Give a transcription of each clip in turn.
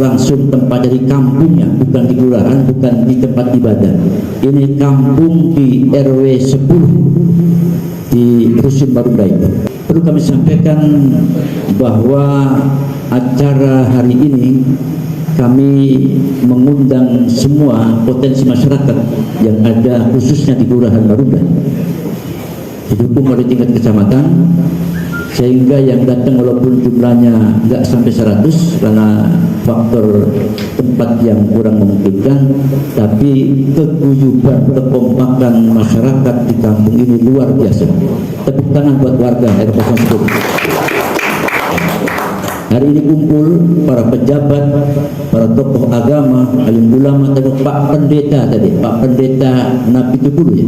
langsung tempat dari kampungnya, bukan di kelurahan, bukan di tempat ibadah. Ini kampung di RW 10 di Rusun Marunda itu. Perlu kami sampaikan bahwa acara hari ini kami mengundang semua potensi masyarakat yang ada khususnya di Kelurahan Marunda, didukung oleh tingkat kecamatan, sehingga yang datang walaupun jumlahnya nggak sampai 100 karena faktor tempat yang kurang memungkinkan, tapi keguyuban, kekompakan masyarakat di kampung ini luar biasa. Tepuk tangan buat warga R01. Hari ini kumpul para pejabat, para tokoh agama, alim ulama, Pak Pendeta tadi, Pak Pendeta Napi Tupulu ya.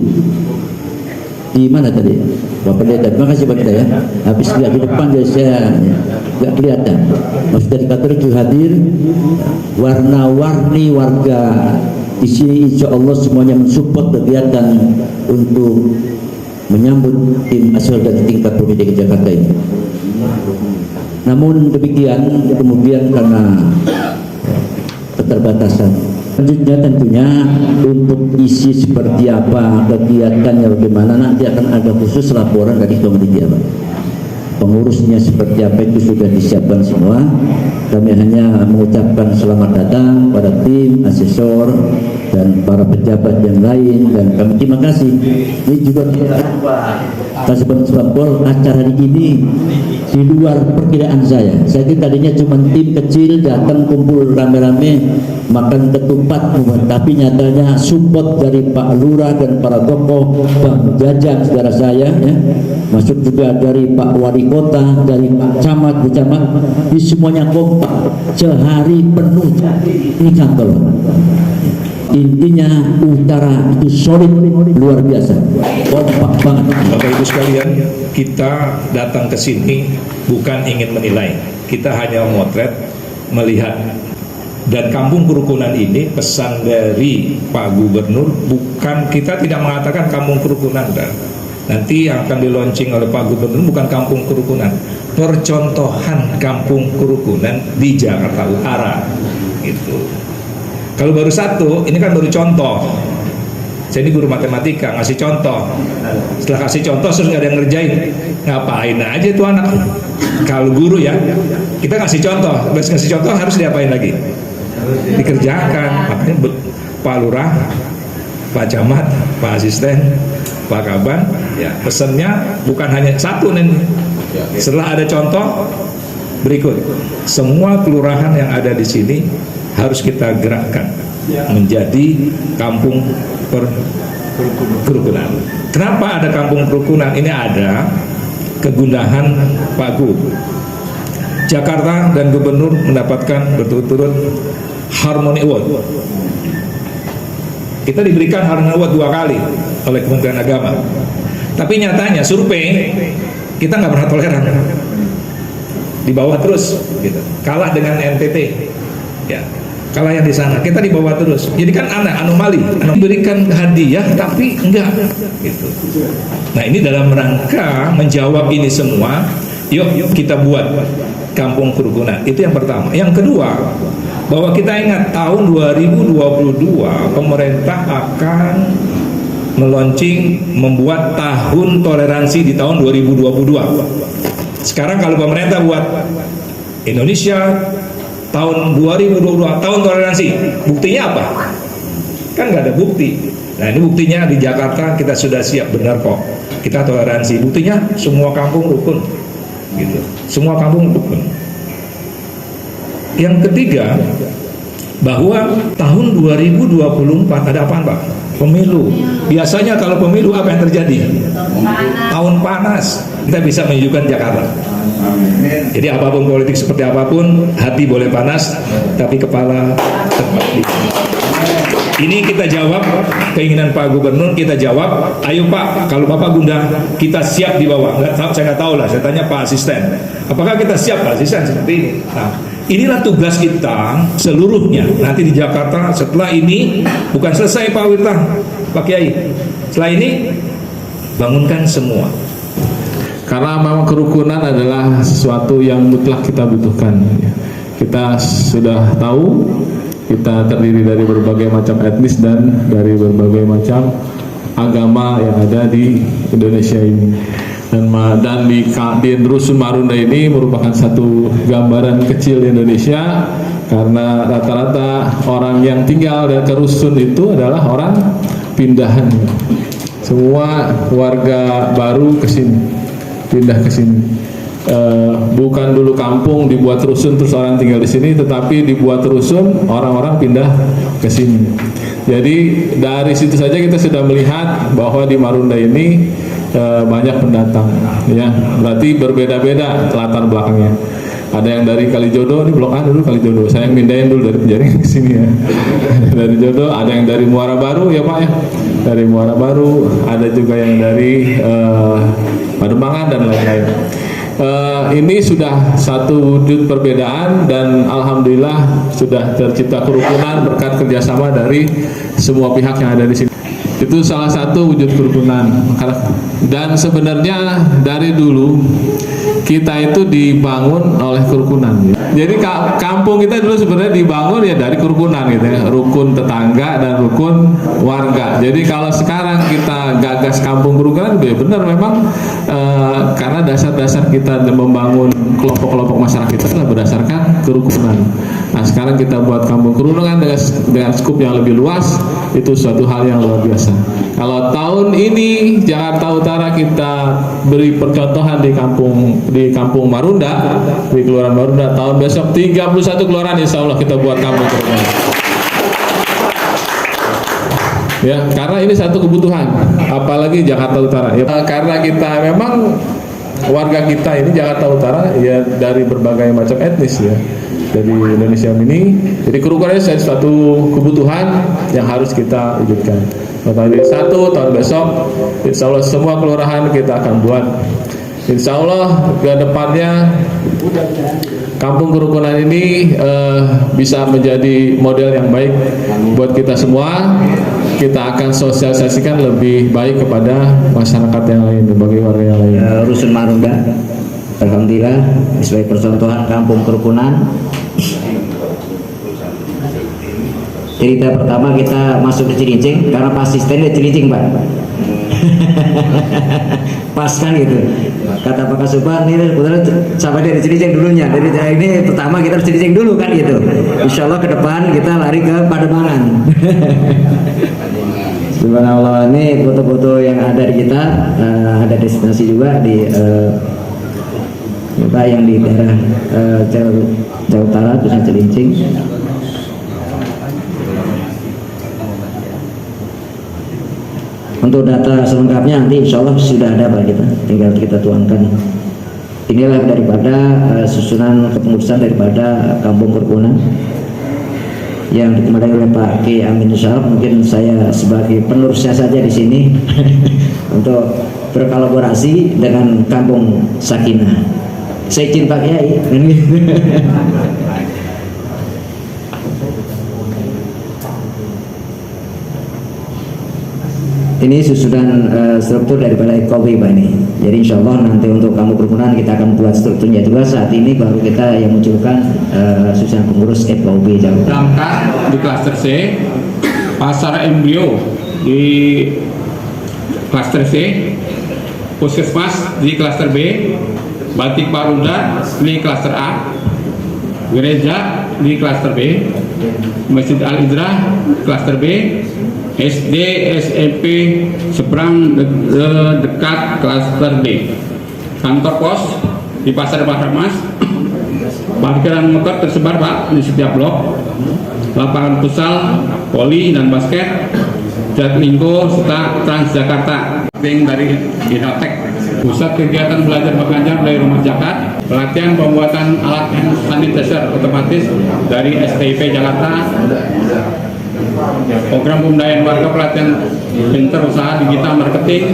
Di mana tadi? Pak Pendeta, terima kasih Pak Pendeta ya. Habis lihat di depan jadi saya nggak kelihatan. Maksud dari Katolik itu hadir, warna-warni warga di sini, insya Allah semuanya mensupport kegiatan untuk menyambut tim asal dari tingkat Provinsi Jakarta ini. Namun demikian, kemudian karena keterbatasan, selanjutnya tentunya untuk isi seperti apa kegiatannya, bagaimana nanti akan ada khusus laporan dari panitia Pak. Pengurusnya seperti apa itu sudah disiapkan semua. Kami hanya mengucapkan selamat datang pada tim asesor dan para pejabat yang lain, dan kami terima kasih. Ini juga sebab acara ini di luar perkiraan saya. Saya kira tadinya cuma tim kecil datang kumpul rame-rame makan ketupat, tapi nyatanya support dari Pak Lurah dan para tokoh, Bang Jajang saudara saya ya, masuk juga dari Pak Wali Kota, dari Pak Camat, Bu Camat, di semuanya kompak sehari penuh ini kantor. Intinya utara itu solid, luar biasa, kompak banget. Bapak Ibu sekalian, kita datang ke sini bukan ingin menilai, kita hanya memotret, melihat. Dan kampung kerukunan ini pesan dari Pak Gubernur, bukan, kita tidak mengatakan kampung kerukunan, dan nanti yang akan di-launching oleh Pak Gubernur bukan kampung kerukunan, percontohan kampung kerukunan di Jakarta Utara gitu. Kalau baru satu, ini kan baru contoh. Saya ini guru matematika, ngasih contoh. Setelah kasih contoh, terus nggak ada yang ngerjain. Ngapain aja tuh anak? Kalau guru ya, kita kasih contoh. Habis ngasih contoh harus diapain lagi? Dikerjakan. Makanya Pak Lurah, Pak Camat, Pak Asisten, Pak Kaban, ya pesannya bukan hanya satu nih. Setelah ada contoh, berikut. Semua kelurahan yang ada di sini harus kita gerakkan menjadi kampung kerukunan. Kenapa ada kampung kerukunan? Ini ada kegundahan Pak Gub. Jakarta dan Gubernur mendapatkan berturut-turut Harmony Award. Kita diberikan Harmony Award 2 kali oleh Kementerian Agama. Tapi nyatanya survei kita nggak pernah toleran, di bawah terus, gitu. Kalah dengan NTT, ya. Kalah yang di sana, kita di bawah terus. Jadi kan anomali, berikan hadiah tapi enggak gitu. Nah, ini dalam rangka menjawab ini semua, yuk kita buat kampung kerukunan. Itu yang pertama. Yang kedua, bahwa kita ingat tahun 2022 pemerintah akan meluncing membuat tahun toleransi di tahun 2022. Sekarang kalau pemerintah buat Indonesia tahun 2022 tahun toleransi, buktinya apa? Kan nggak ada bukti. Nah, ini buktinya di Jakarta kita sudah siap, benar kok, kita toleransi. Buktinya semua kampung rukun, gitu. Semua kampung rukun. Yang ketiga, bahwa tahun 2024 ada apaan Pak? Pemilu. Biasanya kalau pemilu apa yang terjadi? Tahun panas. Kita bisa menunjukkan Jakarta. Jadi apapun politik seperti apapun, hati boleh panas, tapi kepala tepat. Ini kita jawab keinginan Pak Gubernur, kita jawab, ayo Pak, kalau Bapak Gunda, kita siap di bawah. Saya nggak tahu lah, saya tanya Pak Asisten, apakah kita siap Pak Asisten seperti ini? Nah, inilah tugas kita seluruhnya. Nanti di Jakarta setelah ini, bukan selesai Pak Wirta, Pak Kiai. Setelah ini, bangunkan semua. Karena memang kerukunan adalah sesuatu yang mutlak kita butuhkan. Kita sudah tahu kita terdiri dari berbagai macam etnis dan dari berbagai macam agama yang ada di Indonesia ini. Dan di Rusun Marunda ini merupakan satu gambaran kecil Indonesia, karena rata-rata orang yang tinggal ke rusun itu adalah orang pindahan. Semua warga baru ke sini, pindah ke sini. Bukan dulu kampung dibuat rusun terus orang tinggal di sini, tetapi dibuat rusun orang-orang pindah ke sini. Jadi dari situ saja kita sudah melihat bahwa di Marunda ini banyak pendatang, ya. Berarti berbeda-beda latar belakangnya. Ada yang dari Kalijodo, ini Blok A dulu Kalijodo. Saya yang pindahin dulu dari Penjaringan ke sini ya. Dari Jodo, ada yang dari Muara Baru ya Pak ya. Dari Muara Baru, ada juga yang dari Pademangan dan lain-lain. Ini sudah satu wujud perbedaan, dan alhamdulillah sudah tercipta kerukunan berkat kerjasama dari semua pihak yang ada di sini. Itu salah satu wujud kerukunan. Dan sebenarnya dari dulu kita itu dibangun oleh kerukunan. Jadi kampung kita dulu sebenarnya dibangun ya dari kerukunan gitu ya, rukun tetangga dan rukun warga. Jadi kalau sekarang kita gagas kampung kerukunan, ya benar memang karena dasar-dasar kita membangun kelompok-kelompok masyarakat kita adalah berdasarkan kerukunan. Nah sekarang kita buat kampung kerukunan dengan skup yang lebih luas, itu suatu hal yang luar biasa. Kalau tahun ini Jakarta Utara kita beri percontohan di kampung Marunda, di Kelurahan Marunda, tahun besok 31 kelurahan insya Allah kita buat kampung kerukunan. Ya, karena ini satu kebutuhan, apalagi Jakarta Utara. Ya, karena kita memang warga kita ini Jakarta Utara ya dari berbagai macam etnis ya. Dari Indonesia ini, jadi kerukunan ini suatu kebutuhan yang harus kita wujudkan. Tahun 1 tahun besok, insya Allah semua kelurahan kita akan buat. Insya Allah ke depannya kampung kerukunan ini bisa menjadi model yang baik buat kita semua. Kita akan sosialisasikan lebih baik kepada masyarakat yang lain, berbagai warga yang lain. Rusun Marunda, alhamdulillah sebagai percontohan kampung kerukunan. Cerita pertama kita masuk ke Cilincing karena pas asistennya Cilincing Pak. Pas kan gitu. Kata Pak Kasuban ini kebetulan sampai dari Cilincing dulunya. Dari ini pertama kita harus Cilincing dulu kan gitu. Insya Allah ke depan kita lari ke Pademangan. Subhanallah, ini foto-foto yang ada di kita, ada destinasi juga di yang di daerah Jawa Utara, khususnya Cilincing. Untuk data selengkapnya nanti insya Allah sudah ada Pak kita, tinggal kita tuangkan. Inilah daripada susunan kepengurusan daripada kampung kerukunan yang dikembalikan oleh Pak Ki Amin Syarif. Mungkin saya sebagai penerusnya saja di sini untuk berkolaborasi dengan kampung Sakinah. Saya izin Pak Kiai. Ini susunan struktur daripada FKUB Pak ini. Jadi insya Allah nanti untuk kampung kerukunan kita akan buat strukturnya juga. Saat ini baru kita yang munculkan susunan pengurus FKUB Jawa. Damkar di klaster C, pasar embrio di klaster C, puskesmas di klaster B, batik Marunda di klaster A, gereja di klaster B, Masjid Al-Idrah klaster B, SD, SMP seberang dekat klaster D, kantor pos di pasar Pasar Mas, parkiran motor tersebar Pak di setiap blok, lapangan futsal, voli dan basket, Jaklingko serta Transjakarta, dari Inotek, pusat kegiatan belajar mengajar dari Rumah Zakat, pelatihan pembuatan alat hand sanitizer otomatis dari STIP Jakarta, program pemberdayaan warga, pelatihan pinter usaha digital marketing,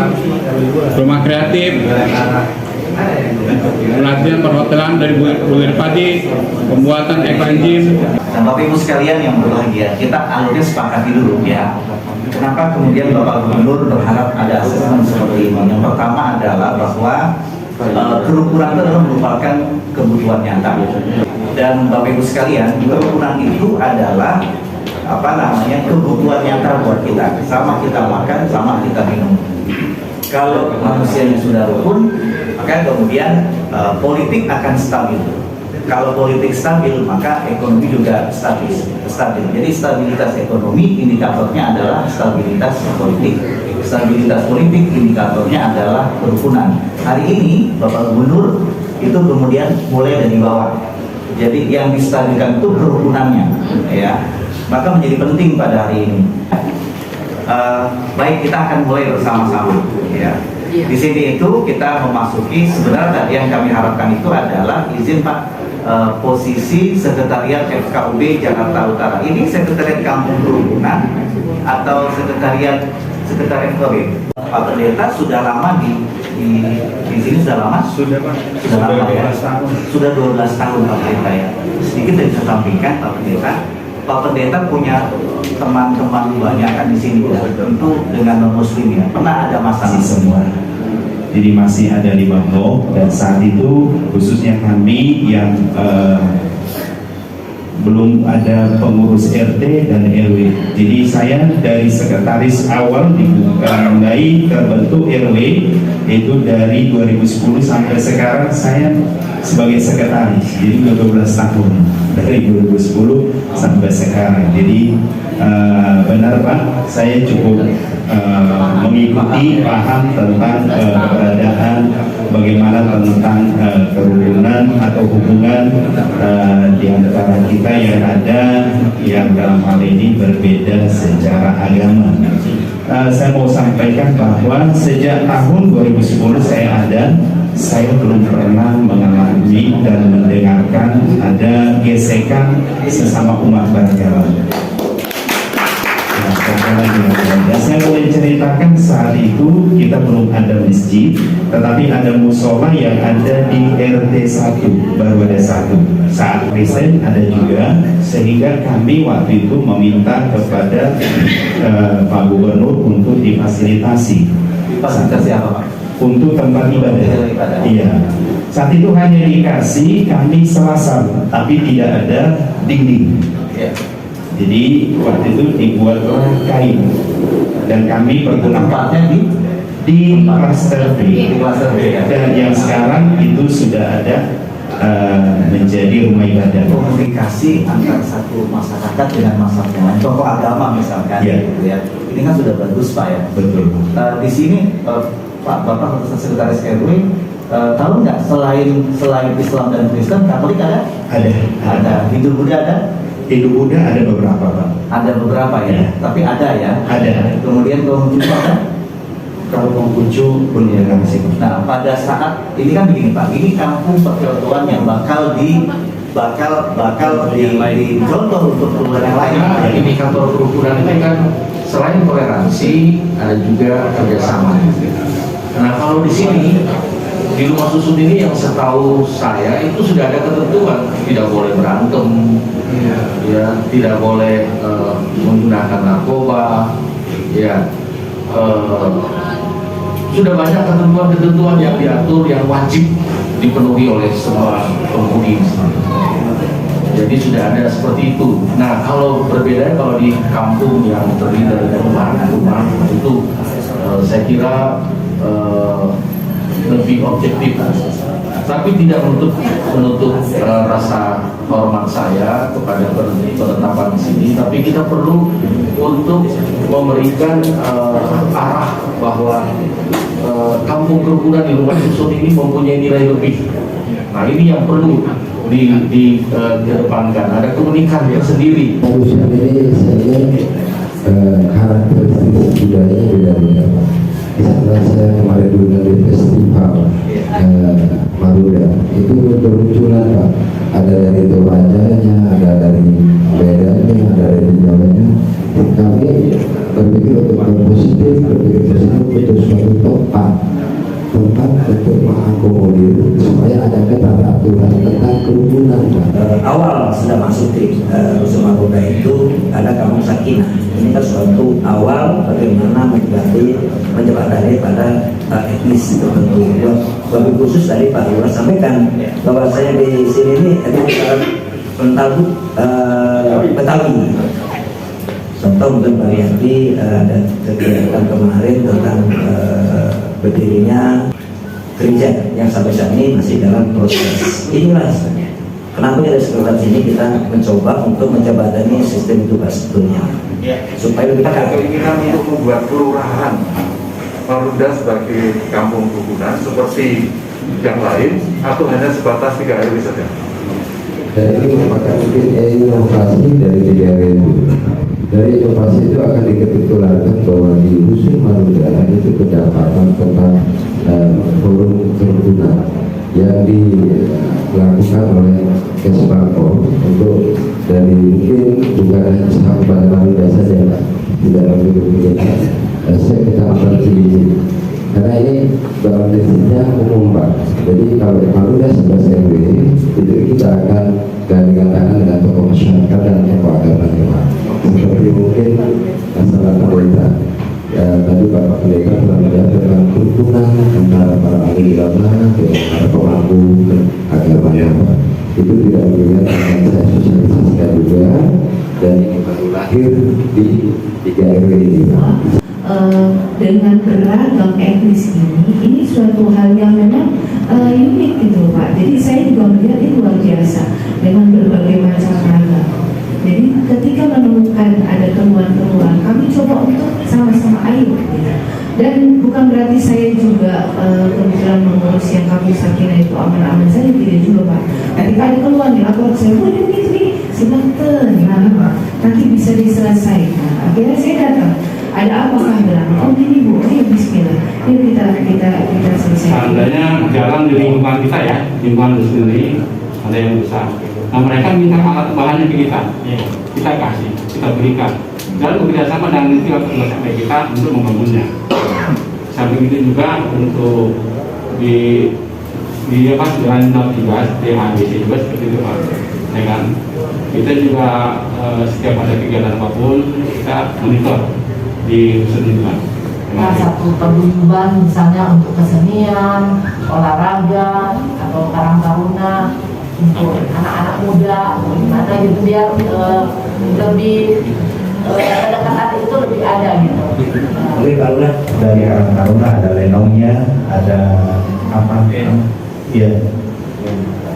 rumah kreatif, pelatihan perhotelan dari bulir padi, pembuatan ekoenzim. Dan Bapak Ibu sekalian yang berbahagia, kita alurnya sepakati dulu ya. Kenapa kemudian Bapak Gubernur berharap ada asesmen seperti ini? Yang pertama adalah bahwa kerukunan itu adalah merupakan kebutuhan nyata. Dan Bapak Ibu sekalian, kerukunan itu adalah kebutuhan nyata buat kita. Sama kita makan, sama kita minum. Kalau manusianya sudah rukun, maka kemudian politik akan stabil. Kalau politik stabil, maka ekonomi juga stabil. Jadi stabilitas ekonomi indikatornya adalah stabilitas politik. Stabilitas politik indikatornya adalah kerukunan. Hari ini Bapak Gubernur itu kemudian mulai dari bawah. Jadi yang distabilkan itu kerukunannya, ya. Maka menjadi penting pada hari ini. Baik, kita akan mulai bersama-sama, ya. Di sini itu kita memasuki, sebenarnya tadi yang kami harapkan itu adalah izin Pak, posisi Sekretariat FKUB Jakarta Utara. Ini Sekretariat Kampung Kerukunan atau Sekretariat FKUB. Pak Pendeta sudah lama di sini, sudah lama? Sudah Pak. Sudah lama ya? Sudah 12 tahun Pak Pendeta ya. Sedikit saya sampaikan Pak Pendeta. Pak Pendeta punya teman-teman banyak kan di sini ya, tentu dengan non-muslim ya. Pernah ada masalah semua. Jadi masih ada 5 blok, dan saat itu khususnya kami yang belum ada pengurus RT dan RW. Jadi saya dari sekretaris awal mulai terbentuk RW itu dari 2010 sampai sekarang saya sebagai sekretaris. Jadi 12 tahun dari 2010 sampai sekarang. Jadi benar Pak, saya cukup mengikuti, paham tentang keberadaan bagaimana tentang kerukunan atau hubungan di antara kita yang ada, yang dalam hal ini berbeda secara agama. Saya mau sampaikan bahwa sejak tahun 2010 saya belum pernah mengalami dan mendengarkan ada gesekan sesama umat beragama. Saya boleh ceritakan saat itu kita belum ada masjid, tetapi ada musola yang ada di RT 1, baru ada 1. Saat resign ada juga, sehingga kami waktu itu meminta kepada Pak Gubernur untuk difasilitasi. Fasilitasi apa Pak? Untuk tempat ibadah. Iya. Saat itu hanya dikasih kami selasar, tapi tidak ada dinding. Ya. Jadi waktu itu dibuatlah kain, dan kami Tempatnya di klaster B. ya. Dan yang sekarang itu sudah ada menjadi rumah ibadah. Komunikasi antara satu masyarakat dengan masyarakat lain, tokoh agama misalkan, Ya. gitu ya. Ini kan sudah bagus Pak ya. Betul. Di sini Pak Bapak Sekretaris RW, tahu nggak selain Islam dan Kristen, Katolik ada? Ada. Hindu Buddha ada? Hindu Buddha ada beberapa Pak. Ada beberapa ya, tapi ada ya. Ada. Kemudian Konghucu ada? Kalau Konghucu pun ya masih. Nah, pada saat ini kan begini Pak, ini kampung persatuan yang bakal dicontoh untuk keluar yang lain. Nah, indikator kerukunan itu kan selain toleransi ada juga kerjasama. Nah, kalau di sini di rumah susun ini yang setahu saya itu sudah ada ketentuan, tidak boleh berantem, ya, tidak boleh menggunakan narkoba, ya. Sudah banyak ketentuan-ketentuan yang diatur yang wajib dipenuhi oleh semua penghuni. Jadi sudah ada seperti itu. Nah, kalau berbeda kalau di kampung yang terdiri dari rumah itu saya kira lebih objektif, tapi tidak menutup rasa hormat saya kepada penetapan di sini. Tapi kita perlu untuk memberikan arah bahwa kampung kerukunan di rumah susun ini mempunyai nilai lebih. Nah, ini yang perlu dikedepankan. Ada keunikan tersendiri. Manusia ini saya karakteristik budayanya beda-beda. Misalnya saya kemarin dulu dari festival Maruda itu bermunculan Pak, ada dari Torajannya, ada dari Bedanya, ada dari Jawanya. Kami berpikir untuk berpikir positif untuk suatu tempat untuk mengakomodir supaya ada keteraturan tentang kerukunan. Awal sudah masuk di Rusun Maruda itu ada kampung Sakinah. Ini kan suatu awal bagaimana nanti menjembatani pada etnis tertentu. Lebih khusus tadi Pak Lurah sampaikan bahwa saya di sini ini tentang Betawi. Contoh mungkin Pak Riyadi ada kegiatan kemarin tentang berdirinya gereja yang sampai saat ini masih dalam proses. Inilah kenapa dari sekitar sini kita mencoba untuk menjembatani sistem itu Pak sebetulnya supaya lebih dekat. Keinginan untuk membuat kelurahan Marunda sebagai kampung kerukunan seperti yang lain atau hanya sebatas 3 RW saja? Dan ini merupakan mungkin inovasi dari 3 RW. Dari inovasi itu akan diketularkan bahwa di Dusun Marunda itu kedapatan tentang forum kerukunan yang dilakukan oleh Kesbangpol untuk dari mungkin bukan hanya sahabat Marunda saja di dalam kegiatan Kecamatan Cilijing, karena ini dalam prinsipnya umum Pak. Jadi kalau Marunda 11 RW itu kita akan gandingan dengan tokoh masyarakat dan tokoh agama Pak. Seperti mungkin masalah pendeta, tadi Bapak Pendeta telah menjawab tentang kerukunan antara para ahli agama dengan para pemangku agamanya Pak. Itu tidak melihat akan saya sosialisasikan juga, dan ini baru lahir di 3 RW ini Pak. Dengan beragam etnis ini suatu hal yang memang unik gitu Pak. Jadi saya juga melihat ini luar biasa dengan berbagai macam ragam. Jadi ketika menemukan ada temuan-temuan, kami coba untuk sama-sama ayo gitu. Dan bukan berarti saya juga kebetulan mengurus yang kami Sakinah itu aman-aman saja, tidak juga Pak. Ketika ada keluhan di lapor saya, oh ini begini, silakan tenang Pak, nanti bisa diselesaikan. Akhirnya saya datang. Ada apa kah bilang? Oh gini Bu, ya Bismillah. Yuk kita selesaikan. Seandainya jalan di lingkungan kita ya, lingkungan itu sendiri ada yang besar. Nah mereka minta alat bahannya ke kita kasih, kita berikan. Dan bekerjasama dengan pihak sampai kita untuk membangunnya. Samping itu juga untuk di jalan tugas DHBC juga seperti itu Pak. Ya kan? Kita juga setiap ada kegiatan apapun kita monitor di seniman. Nah, satu paguyuban misalnya untuk kesenian, olahraga atau karang taruna untuk anak-anak muda, gimana gitu biar lebih kedekatan itu lebih ada gitu. Oke, Pak Lurah, dari karang taruna ada lenongnya, ada apa? Ya,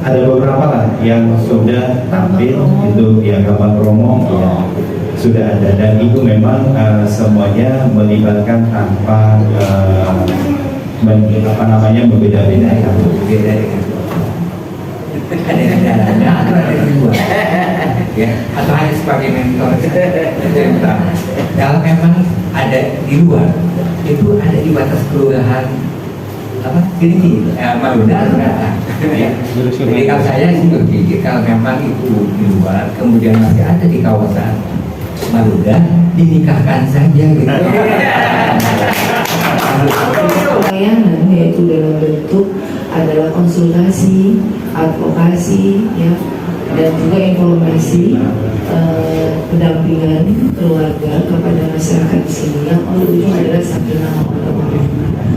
ada beberapa lah yang sudah tampil itu yang gambar promo ya sudah ada, dan itu memang semuanya melibatkan tanpa membeda-beda ya, atau hanya sebagai mentor. Kalau memang ada di luar, itu ada di batas kelurahan apa ini Marunda atau enggak? Jadi kalau saya sih berpikir kalau memang itu di luar, kemudian masih ada di kawasan Marunda, dinikahkan saja gitu. Layanan yaitu dalam bentuk adalah konsultasi, advokasi, ya, dan juga informasi pendampingan keluarga kepada masyarakat di sini yang ujung adalah sakinah mawaddah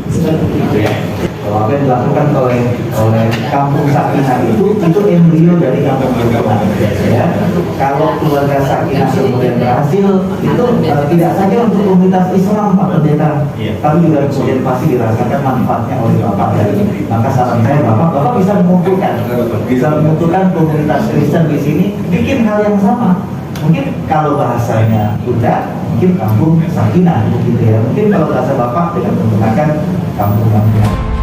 seperti itu. Kalau apa yang dilakukan oleh kampung Sakinah itu embrio dari kampung kerukunan. Ya, kalau keluarga Sakinah kemudian berhasil, itu tidak saja untuk komunitas Islam Pak Pendeta, tapi juga kemudian pasti dirasakan manfaatnya oleh Bapak. Maka saran saya Bapak bisa mengumpulkan komunitas Kristen di sini, bikin hal yang sama. Mungkin kalau bahasanya Bunda, mungkin kampung Sakinah, begitu ya. Mungkin kalau bahasa Bapak dengan menggunakan kampung-kampung.